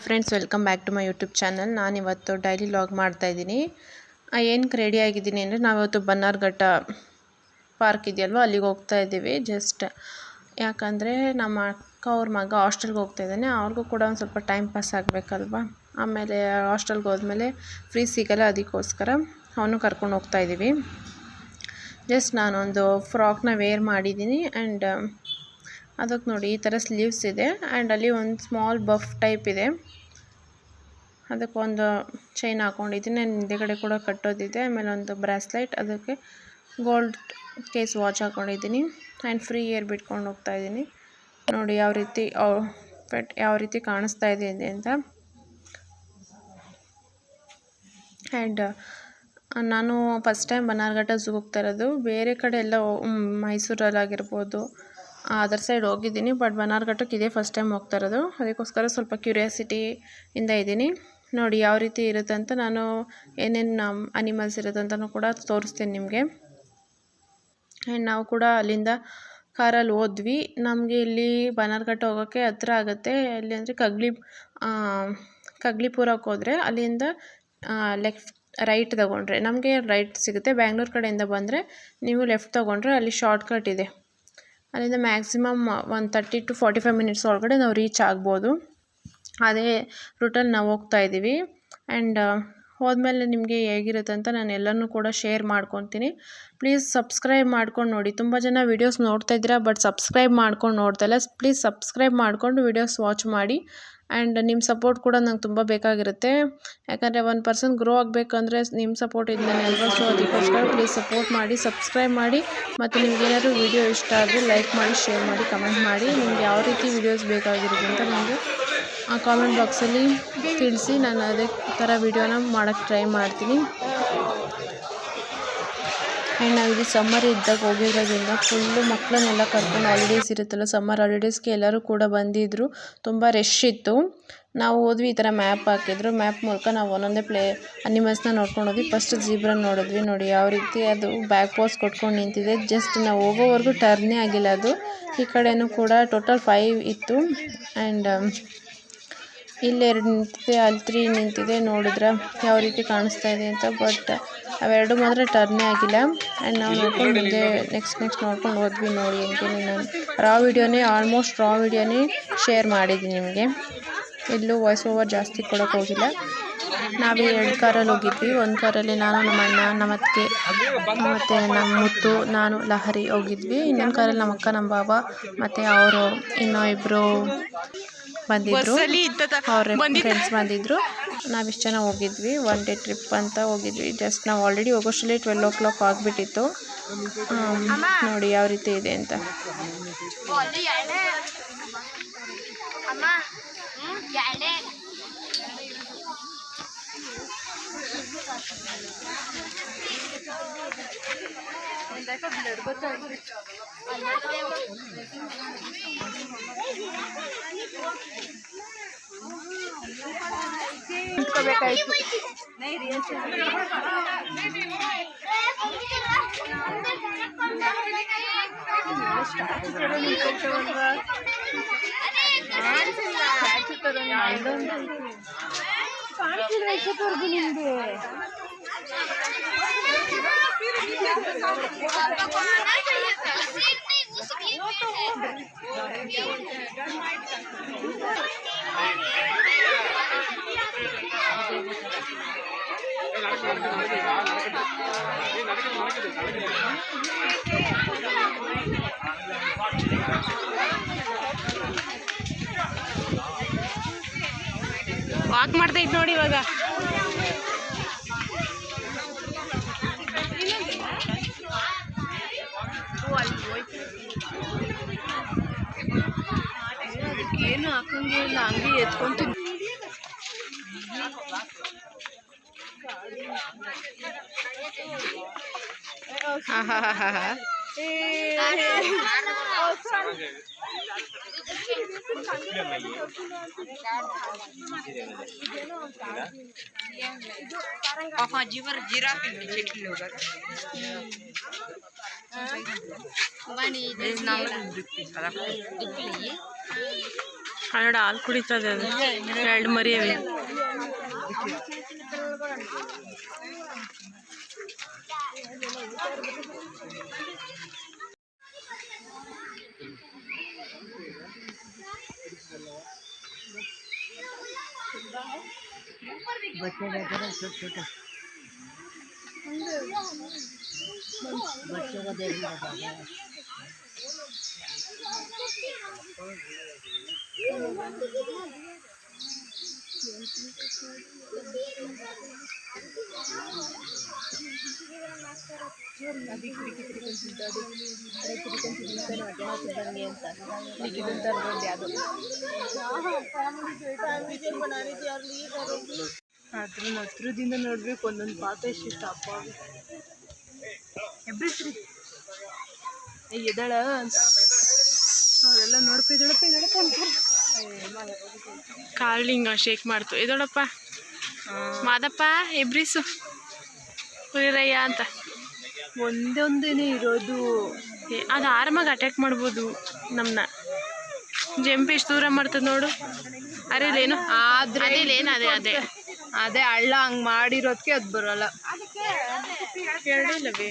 Friends, welcome back to my YouTube channel. ನಾನಿವತ್ತು daily vlog ಮಾಡ್ತಾಯಿದ್ದೀನಿ. ಏನಕ್ಕೆ ರೆಡಿ ಆಗಿದ್ದೀನಿ ಅಂದರೆ, ನಾವಿವತ್ತು ಬನ್ನಾರ್ಘಟ್ಟ ಪಾರ್ಕ್ ಇದೆಯಲ್ವ, ಅಲ್ಲಿಗೆ ಹೋಗ್ತಾ ಇದ್ದೀವಿ. ಜಸ್ಟ್ ಯಾಕಂದರೆ ನಮ್ಮ ಅಕ್ಕ ಅವ್ರ ಮಗ ಹಾಸ್ಟೆಲ್ಗೆ ಹೋಗ್ತಾ ಇದ್ದಾನೆ, ಅವ್ರಿಗೂ ಕೂಡ ಒಂದು ಸ್ವಲ್ಪ ಟೈಮ್ ಪಾಸ್ ಆಗಬೇಕಲ್ವ. ಆಮೇಲೆ ಹಾಸ್ಟೆಲ್ಗೆ ಹೋದ್ಮೇಲೆ ಫ್ರೀ ಸಿಗಲ್ಲ, ಅದಕ್ಕೋಸ್ಕರ ಅವನು ಕರ್ಕೊಂಡು ಹೋಗ್ತಾ ಇದ್ದೀವಿ. ಜಸ್ಟ್ ನಾನೊಂದು ಫ್ರಾಕ್ನ ವೇರ್ ಮಾಡಿದ್ದೀನಿ ಆ್ಯಂಡ್ ಅದಕ್ಕೆ ನೋಡಿ ಈ ಥರ ಸ್ಲೀವ್ಸ್ ಇದೆ ಆ್ಯಂಡ್ ಅಲ್ಲಿ ಒಂದು ಸ್ಮಾಲ್ ಬಫ್ ಟೈಪ್ ಇದೆ. ಅದಕ್ಕೊಂದು ಚೈನ್ ಹಾಕ್ಕೊಂಡಿದ್ದೀನಿ, ಹಿಂದೆಗಡೆ ಕೂಡ ಕಟ್ಟೋದಿದೆ. ಆಮೇಲೆ ಒಂದು ಬ್ರಾಸ್ಲೈಟ್, ಅದಕ್ಕೆ ಗೋಲ್ಡ್ ಕೇಸ್ ವಾಚ್ ಹಾಕ್ಕೊಂಡಿದ್ದೀನಿ ಆ್ಯಂಡ್ ಫ್ರೀ ಏರ್ ಬಿಟ್ಕೊಂಡು ಹೋಗ್ತಾ ಇದ್ದೀನಿ. ನೋಡಿ ಯಾವ ರೀತಿ ಕಾಣಿಸ್ತಾ ಇದೆ ಅಂತ. ಆ್ಯಂಡ್ ನಾನು ಫಸ್ಟ್ ಟೈಮ್ ಬನ್ನಾರ್ಘಟ್ಟ ಝೂ ಹೋಗ್ತಾ ಇರೋದು. ಬೇರೆ ಕಡೆ ಎಲ್ಲ ಮೈಸೂರಲ್ಲಾಗಿರ್ಬೋದು ಅದರ್ ಸೈಡ್ ಹೋಗಿದ್ದೀನಿ, ಬಟ್ ಬನ್ನಾರ್ಘಟ್ಟಕ್ಕೆ ಇದೇ ಫಸ್ಟ್ ಟೈಮ್ ಹೋಗ್ತಾ ಇರೋದು. ಅದಕ್ಕೋಸ್ಕರ ಸ್ವಲ್ಪ ಕ್ಯೂರಿಯಾಸಿಟಿಯಿಂದ ಇದ್ದೀನಿ. ನೋಡಿ ಯಾವ ರೀತಿ ಇರುತ್ತೆ ಅಂತ, ನಾನು ಏನೇನು ಅನಿಮಲ್ಸ್ ಇರುತ್ತೆ ಅಂತಲೂ ಕೂಡ ತೋರಿಸ್ತೀನಿ ನಿಮಗೆ. ಆ್ಯಂಡ್ ನಾವು ಕೂಡ ಅಲ್ಲಿಂದ ಕಾರಲ್ಲಿ ಹೋದ್ವಿ. ನಮಗೆ ಇಲ್ಲಿ ಬನ್ನಾರ್ಘಟ್ಟ ಹೋಗೋಕ್ಕೆ ಹತ್ರ ಆಗುತ್ತೆ. ಎಲ್ಲಿ ಅಂದರೆ ಕಗ್ಲಿಪುರಕ್ಕೆ ಹೋದರೆ ಅಲ್ಲಿಂದ ರೈಟ್ ತೊಗೊಂಡ್ರೆ ನಮಗೆ ರೈಟ್ ಸಿಗುತ್ತೆ. ಬ್ಯಾಂಗ್ಳೂರು ಕಡೆಯಿಂದ ಬಂದರೆ ನೀವು ಲೆಫ್ಟ್ ತೊಗೊಂಡ್ರೆ ಅಲ್ಲಿ ಶಾರ್ಟ್ಕಟ್ ಇದೆ. ಅಲ್ಲಿಂದ ಮ್ಯಾಕ್ಸಿಮಮ್ 30 to 45 ಮಿನಿಟ್ಸ್ ಒಳಗಡೆ ನಾವು ರೀಚ್ ಆಗ್ಬೋದು. ಅದೇ ರೂಟಲ್ಲಿ ನಾವು ಹೋಗ್ತಾ ಇದ್ದೀವಿ. ಆ್ಯಂಡ್ ಹೋದ್ಮೇಲೆ ನಿಮಗೆ ಹೇಗಿರುತ್ತೆ ಅಂತ ನಾನು ಎಲ್ಲನೂ ಕೂಡ ಶೇರ್ ಮಾಡ್ಕೊತೀನಿ. ಪ್ಲೀಸ್ ಸಬ್ಸ್ಕ್ರೈಬ್ ಮಾಡ್ಕೊಂಡು ನೋಡಿ. ತುಂಬ ಜನ ವೀಡಿಯೋಸ್ ನೋಡ್ತಾ ಇದ್ದೀರಾ, ಬಟ್ ಸಬ್ಸ್ಕ್ರೈಬ್ ಮಾಡ್ಕೊಂಡು ನೋಡ್ತಾಯಿಲ್ಲ. ಪ್ಲೀಸ್ ಸಬ್ಸ್ಕ್ರೈಬ್ ಮಾಡಿಕೊಂಡು ವೀಡಿಯೋಸ್ ವಾಚ್ ಮಾಡಿ. ಆ್ಯಂಡ್ ನಿಮ್ಮ ಸಪೋರ್ಟ್ ಕೂಡ ನಂಗೆ ತುಂಬ ಬೇಕಾಗಿರುತ್ತೆ. ಯಾಕಂದರೆ ಒಂದು ಪರ್ಸನ್ ಗ್ರೋ ಆಗಬೇಕಂದ್ರೆ ನಿಮ್ಮ ಸಪೋರ್ಟ್ ಇದ್ದೇ ಅಲ್ವಾ. ಸೊ ಅದಕ್ಕೋಸ್ಕರ ಪ್ಲೀಸ್ ಸಪೋರ್ಟ್ ಮಾಡಿ, ಸಬ್ಸ್ಕ್ರೈಬ್ ಮಾಡಿ. ಮತ್ತು ನಿಮ್ಗೆ ಏನಾದರೂ ವೀಡಿಯೋ ಇಷ್ಟ ಆದರೆ ಲೈಕ್ ಮಾಡಿ, ಶೇರ್ ಮಾಡಿ, ಕಮೆಂಟ್ ಮಾಡಿ. ನಿಮ್ಗೆ ಯಾವ ರೀತಿ ವೀಡಿಯೋಸ್ ಬೇಕಾಗಿರುತ್ತೆ ಅಂತ ನನಗೆ ಆ ಕಾಮೆಂಟ್ ಬಾಕ್ಸಲ್ಲಿ ತಿಳಿಸಿ. ನಾನು ಅದೇ ಥರ ವೀಡಿಯೋನ ಮಾಡೋಕ್ಕೆ ಟ್ರೈ ಮಾಡ್ತೀನಿ. ಆ್ಯಂಡ್ ನಾವಿಲ್ಲಿ ಸಮ್ಮರ್ ಇದ್ದಾಗ ಹೋಗಿರೋದ್ರಿಂದ ಫುಲ್ಲು ಮಕ್ಕಳನ್ನೆಲ್ಲ ಕರ್ಕೊಂಡು, ಹಾಲಿಡೇಸ್ ಇರುತ್ತಲ್ಲ, ಸಮ್ಮರ್ ಹಾಲಿಡೇಸ್ಗೆ ಎಲ್ಲರೂ ಕೂಡ ಬಂದಿದ್ದರು. ತುಂಬ ರಶ್ ಇತ್ತು. ನಾವು ಹೋದ್ವಿ, ಈ ಥರ ಮ್ಯಾಪ್ ಹಾಕಿದ್ರು. ಮ್ಯಾಪ್ ಮೂಲಕ ನಾವು ಒಂದೊಂದೇ ಅನಿಮಲ್ಸ್ನ ನೋಡ್ಕೊಂಡು ಹೋದ್ವಿ. ಫಸ್ಟ್ ಝೀಬ್ರನ್ನ ನೋಡಿದ್ವಿ. ನೋಡಿ ಯಾವ ರೀತಿ ಅದು ಬ್ಯಾಕ್ ಪೋಸ್ ಕೊಟ್ಕೊಂಡು ನಿಂತಿದೆ. ಜಸ್ಟ್ ನಾವು ಹೋಗೋವರೆಗೂ ಟರ್ನೇ ಆಗಿಲ್ಲ ಅದು. ಈ ಕಡೆಯೂ ಕೂಡ ಟೋಟಲ್ 5 ಇತ್ತು. ಆ್ಯಂಡ್ ಇಲ್ಲಿ 2 ನಿಂತಿದೆ, ಅಲ್ಲಿ 3 ನಿಂತಿದೆ. ನೋಡಿದ್ರೆ ಯಾವ ರೀತಿ ಕಾಣಿಸ್ತಾ ಇದೆ ಅಂತ. ಬಟ್ ಅವೆರಡು ಮಾತ್ರ ಟರ್ನೇ ಆಗಿಲ್ಲ. ಆ್ಯಂಡ್ ನಾವು ನೋಡ್ಕೊಂಡು ಮುಂದೆ ನೆಕ್ಸ್ಟ್ ನೋಡ್ಕೊಂಡು ಹೋದ್ವಿ. ನೋಡಿ ಅಂತೇಳಿ ನಾನು ಆಲ್ಮೋಸ್ಟ್ ರಾ ವಿಡಿಯೋನೇ ಶೇರ್ ಮಾಡಿದ್ದೀನಿ ನಿಮಗೆ. ಎಲ್ಲೂ ವಾಯ್ಸ್ ಓವರ್ ಜಾಸ್ತಿ ಕೊಡೋಕೆ ಹೋಗಿಲ್ಲ. ನಾವು 2 ಕಾರಲ್ಲಿ ಹೋಗಿದ್ವಿ. ಒಂದು ಕಾರಲ್ಲಿ ನಾನು, ನಮ್ಮ ಅಣ್ಣ, ನಮ್ಮ ಅತ್ತಿಗೆ ಮತ್ತು ನಮ್ಮ ಮುತ್ತು, ನಾನು, ಲಹರಿ ಹೋಗಿದ್ವಿ. ಇನ್ನೊಂದು ಕಾರಲ್ಲಿ ನಮ್ಮ ಅಕ್ಕ, ನಮ್ಮ ಬಾಬಾ ಮತ್ತು ಅವರು ಇನ್ನೂ ಇಬ್ಬರು ಬಂದಿದ್ದರು, ಅವ್ರ ಫ್ರೆಂಡ್ಸ್ ಬಂದಿದ್ದರು. ನಾವಿಷ್ಟು ಜನ ಹೋಗಿದ್ವಿ. 1 ಡೇ ಟ್ರಿಪ್ ಅಂತ ಹೋಗಿದ್ವಿ. ಜಸ್ಟ್ ನಾವು ಆಲ್ರೆಡಿ ಹೋಗೋಷ್ಟರಲ್ಲಿ 12 o'clock ಆಗಿಬಿಟ್ಟಿತ್ತು. ನೋಡಿ ಯಾವ ರೀತಿ ಇದೆ ಅಂತ. ನಿಂತ್ಕೋಬೇಕಾಯ್ತು. ನಿಮಗೆ ವಾಕ್ ಮಾಡ್ತಾ ಇತ್ತು ನೋಡಿ ಇವಾಗ. ಏನು ಹಾಕಂಗಿಲ್ಲ, ಹಂಗೆ ಎತ್ಕೊಂತೀನಿ. ನೋಡ ಹಾಲು ಕುಡಿತದೆ ಅದು 2 ಮರಿ ಅವೆ. बच्चों को देखना पड़ता है। ಅದ್ರ ಹತ್ರದಿಂದ ನೋಡ್ಬೇಕು ಒಂದೊಂದು ಪಾತ ಎಷ್ಟಿಷ್ಟ ಅಪ್ಪ ಎಬ್ಬಿಸ್ರಿ ಎದಳ ಅವರೆಲ್ಲ ನೋಡ್ಪಿದಳಪ್ಪ ಅಂತಾರೆ. ಕಾಲಿಂಗ ಶೇಕ್ ಮಾಡ್ತು ಎದೋಡಪ್ಪ ಮಾದಪ್ಪ ಎಬ್ರಿಸು ಹುರಿರಯ್ಯ ಅಂತ. ಒಂದೊಂದೇನೆ ಇರೋದು. ಅದು ಆರಾಮಾಗಿ ಅಟ್ಯಾಕ್ ಮಾಡ್ಬೋದು ನಮ್ಮನ್ನ. ಜಂಪ್ ಎಷ್ಟು ದೂರ ಮಾಡ್ತದೆ ನೋಡು. ಅರೇಲೇನು ಆದ್ರೆ ಅದೇಲೇನು ಅದೇ ಅದೇ ಅದೇ ಹಳ್ಳ ಹಂಗ್ ಮಾಡಿರೋದಕ್ಕೆ ಅದು ಬರಲ್ಲ. ಹೇಳಿಲ್ಲವೇ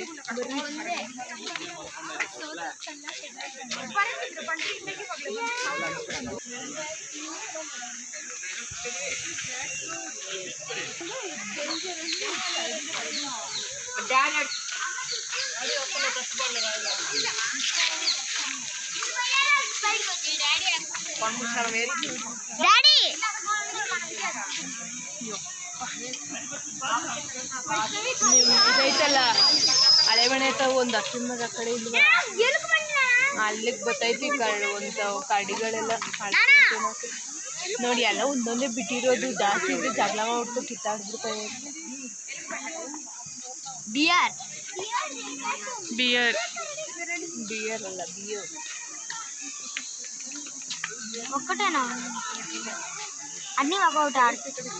ಇದೈತಲ್ಲ ಹಳೆ ಮನೆ ತಾವು ಒಂದು ಅಕ್ಕಿನ ಕಡೆ ಇಲ್ವಾ ಅಲ್ಲಿಗೆ ಬತ್ತೈತಿ ಒಂದು ಕಡಿಗಳೆಲ್ಲ ನೋಡಿ ಎಲ್ಲ ಒಂದೊಂದೇ ಬಿಟ್ಟಿರೋದು. ಜಾಸ್ತಿ ಇದ್ರೆ ಜಗಳ ಮಾಡ್ಬಿಟ್ಟು ಕಿತ್ತಾಡ್ಬಿಡ್ತಾವೆ. ಬಿಯರ್ ಬಿಯರ್ ಅಲ್ಲ ಬಿಯರ್ ఒక్కటేనా అన్నీ ఒకటి ఆడుతుంది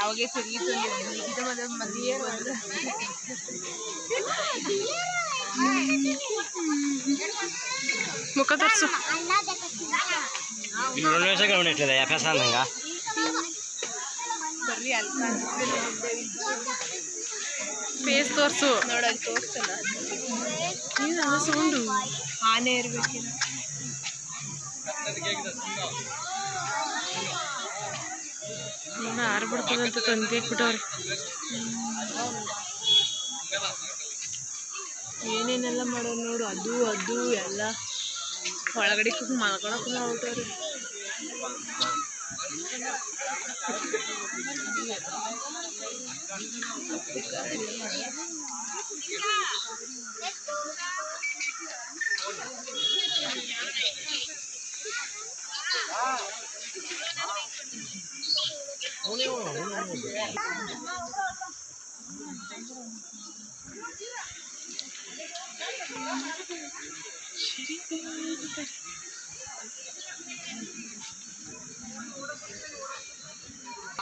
ಅವಾಗೆ ತಿರುಗಿತು ಮಂದಿಯೇ ಮುಖ ತೋರಿಸು. ಬರ್ರಿ ಅಲ್ಲಿ ಫೇಸ್ ತೋರಿಸು. ನೋಡಲ್ಲಿ ತೋರಿಸ್ತಲ್ಲ ಏನು ಸೌಂಡು ಆನೆ ಇರ್ಬೇಕಿಲ್ಲ. ಆರ್ಬಿಡ್ತದಂತ ತಂದಿಟ್ಬಿಟ್ಟವ್ರೆ. ಏನೇನೆಲ್ಲ ಮಾಡೋರು ನೋಡು. ಅದು ಎಲ್ಲ ಒಳಗಡೆ ಮಲ್ಕೊಳಕ್ಕೂ ಮಾಡ್ಬಿಟ್ಟವ್ರೆ.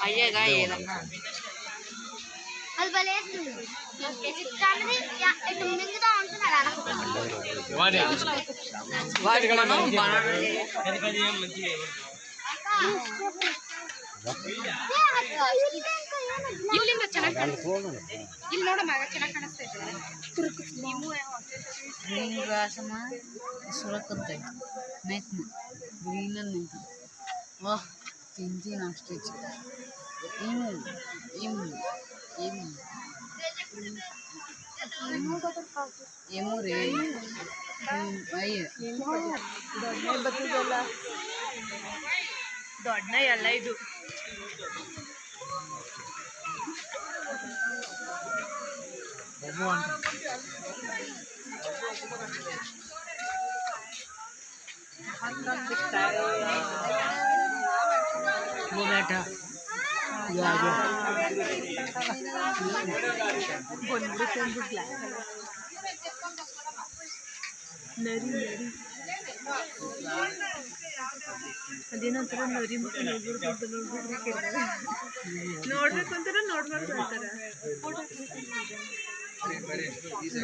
అయ్యేగా ఏదన్నా అది బలేస్తుంది చిట్కాలది ఇటు మింగుతా ఉంటున్నాడు ಇಲ್ಲಿಂದ ಚೆನ್ನಾಗಿ ಇಲ್ಲಿ ನೋಡ ಮಗ ಚೆನ್ನಾಗಿ ಕಾಣಿಸ್ತೈತೆ. గ్రీన్ రాసమ సురకంతే నైట్ గ్రీన్ నైట్ వాహ్ తింటి నాస్టిచ్ ఏమో ఏమో ఏమో ఏమో రే ಅಯ್ಯ ದೊಡ್ಡ ಬರ್ತದಲ್ಲ ದೊಡ್ಡ ಎಲ್ಲ ಇದು वो बैठा ನರಿ ನರಿ ಅದೇನಂತಾರ ನರಿ ಮುಖ ನೋಡ್ಬೇಕು ಅಂತಾರ ನೋಡ್ಬಾರ್ದು ಅಂತಾರ.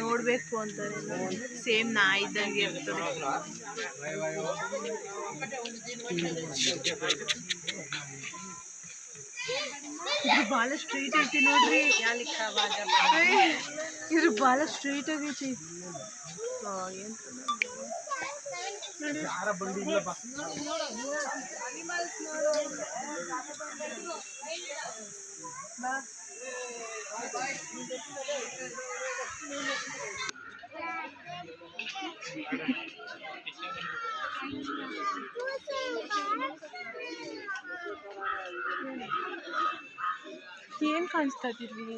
ನೋಡ್ಬೇಕು ಅಂತಾರೆ ಸೇಮ್ ನಾ ಇದ್ದಂಗೆ ಇರ್ತದೆ. ಇದು ಭಾಳ ಸ್ಟ್ರೀಟ್ ಐತಿ ನೋಡ್ರಿ, ಇದು ಭಾಳ ಸ್ಟ್ರೀಟ್ ಆಗೈತಿ. ಏನು ಏನು ಕಾಣಿಸ್ತಾ ಇದ್ದೀರಿ?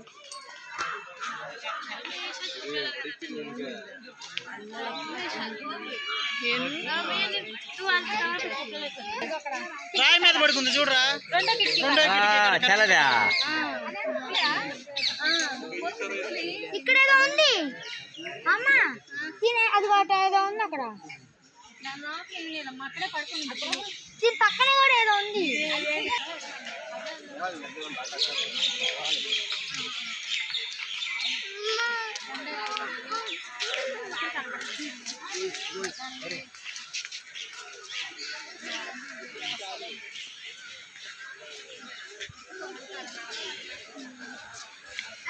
రాయి మీద పడుకుంది చూడరా. ఇక్కడ ఏదో ఉంది అమ్మ, తినే అది ఏదో ఉంది అక్కడ, దీని పక్కనే కూడా ఏదో ఉంది.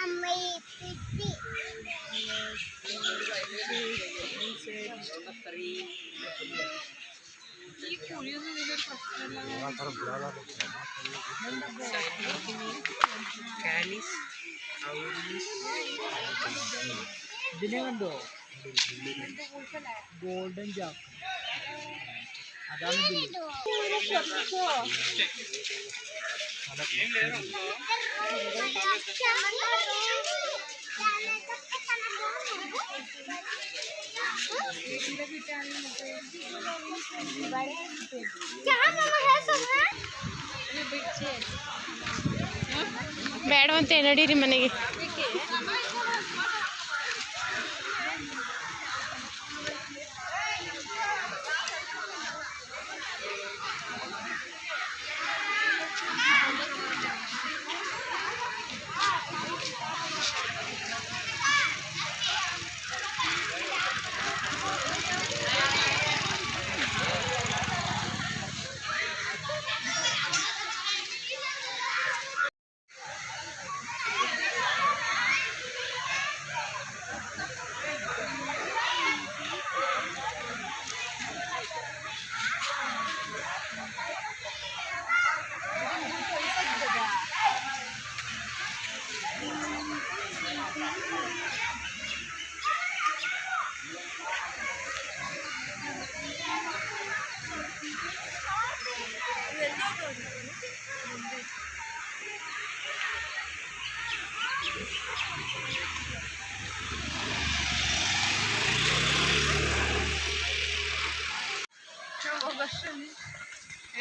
అమ్మాయి పిట్టి ഇതിനെ കണ്ടോ, ഗോൾഡൻ ജാക്ക്, അതാണ് ഇതില്. ಬೇಡವಂತೆ ನಡೀರಿ ಮನೆಗೆ.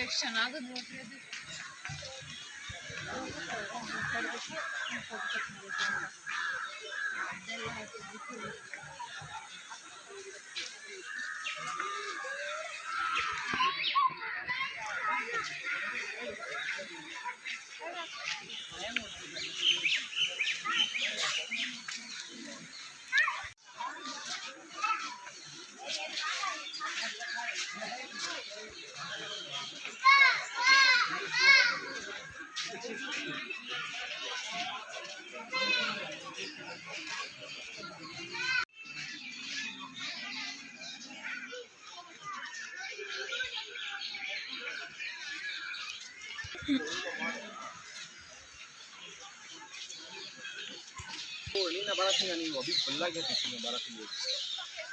ಎಷ್ಟು ಚೆನ್ನಾಗದು ನೋಡ್ರಿ ಅದು.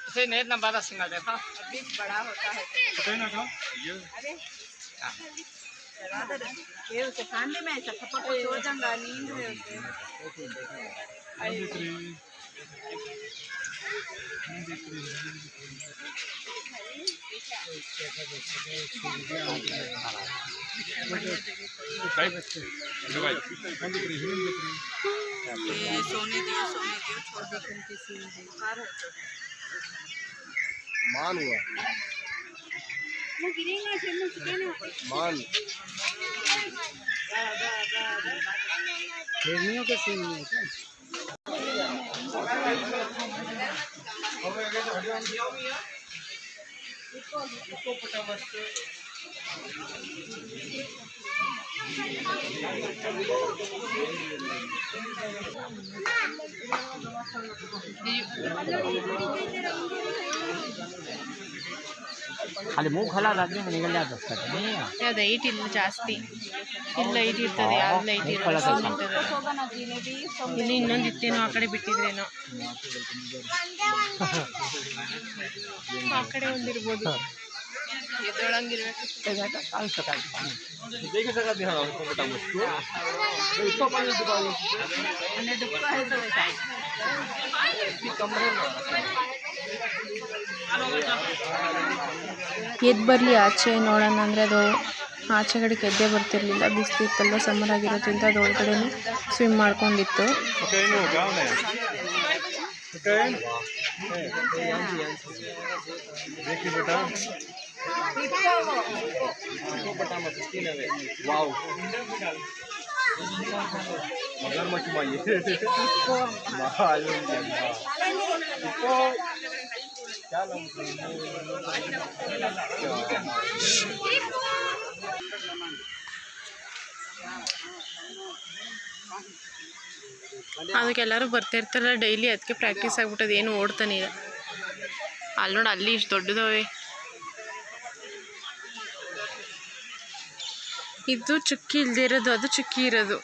इसे नेट ना बारह सिंगल देखा अभी बड़ा होता है ये उसे ठंडे में ऐसा थप्पड़ को छोड़ जाऊंगा, नींद में उसे सोने दिया छोड़ दे किसी मान हुआ मान हिरनियों के सीन में क्या खाली मुंह खोला आदमी में निकल जाता उसका नहीं है ಅದು ಐಟ್ ಇಲ್ಲ ಜಾಸ್ತಿ, ಇಲ್ಲ ಐಟ್ ಇರ್ತದೆ, ಅಲ್ಲಿ ಐಟ್ ಇರೋಲ್ಲ, ಇಲ್ಲಿ ಇನ್ನೊಂದು ಇತ್ತೇನೋ ಆ ಕಡೆ ಬಿಟ್ಟಿದ್ರೇನೋ, ಆ ಕಡೆ ಒಂದಿರ್ಬೋದು, ಎದ್ರೊಳಂಗಿರ್ಬೇಕು. ಎದ್ದು ಬರಲಿ ಆಚೆ ನೋಡೋಣ ಅಂದರೆ ಅದು ಆಚೆ ಕಡೆಗೆ ಎದ್ದೇ ಬರ್ತಿರ್ಲಿಲ್ಲ, ಬಿಸಿಲಿತ್ತಲ್ವ, ಸಮ್ಮರ್ ಆಗಿರೋದ್ರಿಂದ ಅದು ಒಳಗಡೆ ಸ್ವಿಮ್ ಮಾಡ್ಕೊಂಡಿತ್ತು. ಅದಕ್ಕೆಲ್ಲರೂ ಬರ್ತಿರ್ತಾರಲ್ಲ ಡೈಲಿ, ಅದಕ್ಕೆ ಪ್ರಾಕ್ಟೀಸ್ ಆಗ್ಬಿಟ್ಟದೆ, ಏನು ಓಡ್ತಾನೆ ಇಲ್ಲ. ಅಲ್ಲಿ ನೋಡಿ, ಅಲ್ಲಿ ಇಷ್ಟು ದೊಡ್ಡದವೆ, ಇದು ಚುಕ್ಕಿ ಇಲ್ಲದೆ ಇರೋದು, ಅದು ಚುಕ್ಕಿ ಇರೋದು.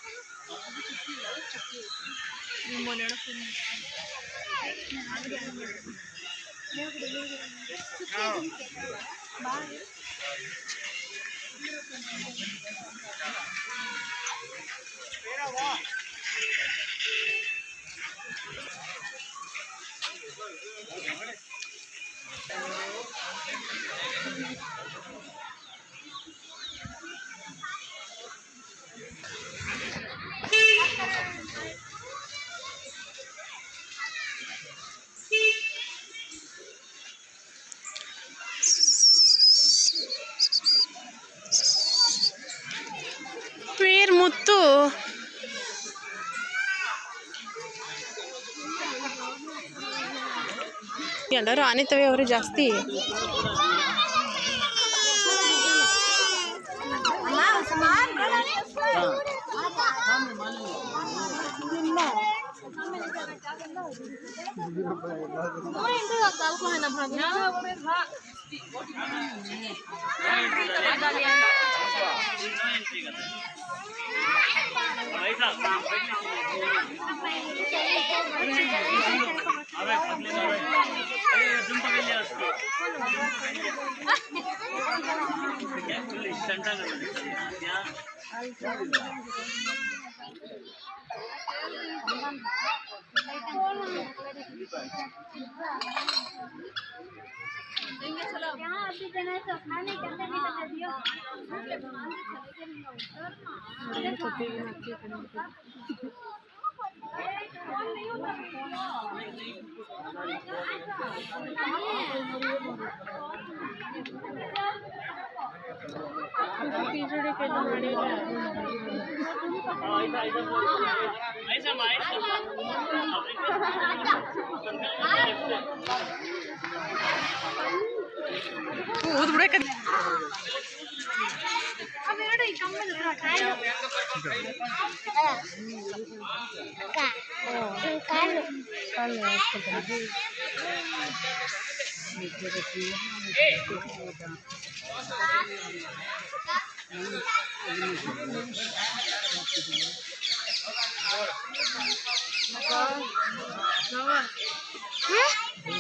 ವೀರ್ ಮುತ್ತು ಎಲ್ಲರೂ ಆನೆತವೆ ಅವರು ಜಾಸ್ತಿ.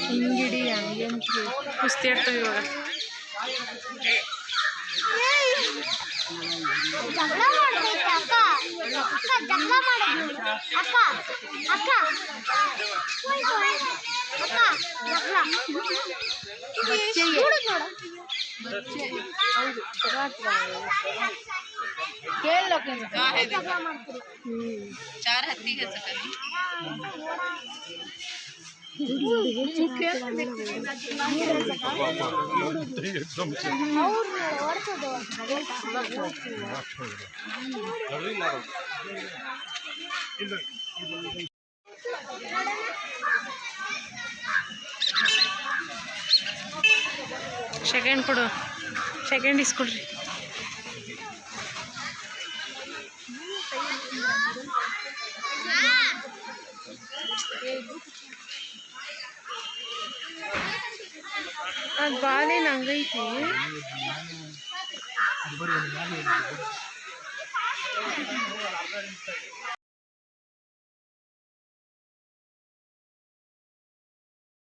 ಹಿಂಗಿಡಿ ಹಂಗಂತ್ರಿ ಕುಸ್ತಿ ಆಡ್ತಾವೆ ಇವಾಗ. ಜಗಳ ಮಾಡ್ತೈತೆ ಅಕ್ಕ, ಅಕ್ಕ ಜಗಳ ಮಾಡೋದು, ಅಕ್ಕ ಅಕ್ಕ ಅಕ್ಕ ಜಗಳ ಜಗಳ ಮಾಡ್ತೀರಿ. ಚಾರ್ ಹತ್ತಿಗೆ ಸಕಲಿ ಸೆಕೆಂಡ್ ಕೊಡು, ಸೆಕೆಂಡ್ ಇಸ್ಕೊಡ್ರಿ. ಅದು ಬಾಲೇನು ಹಂಗೈತಿ.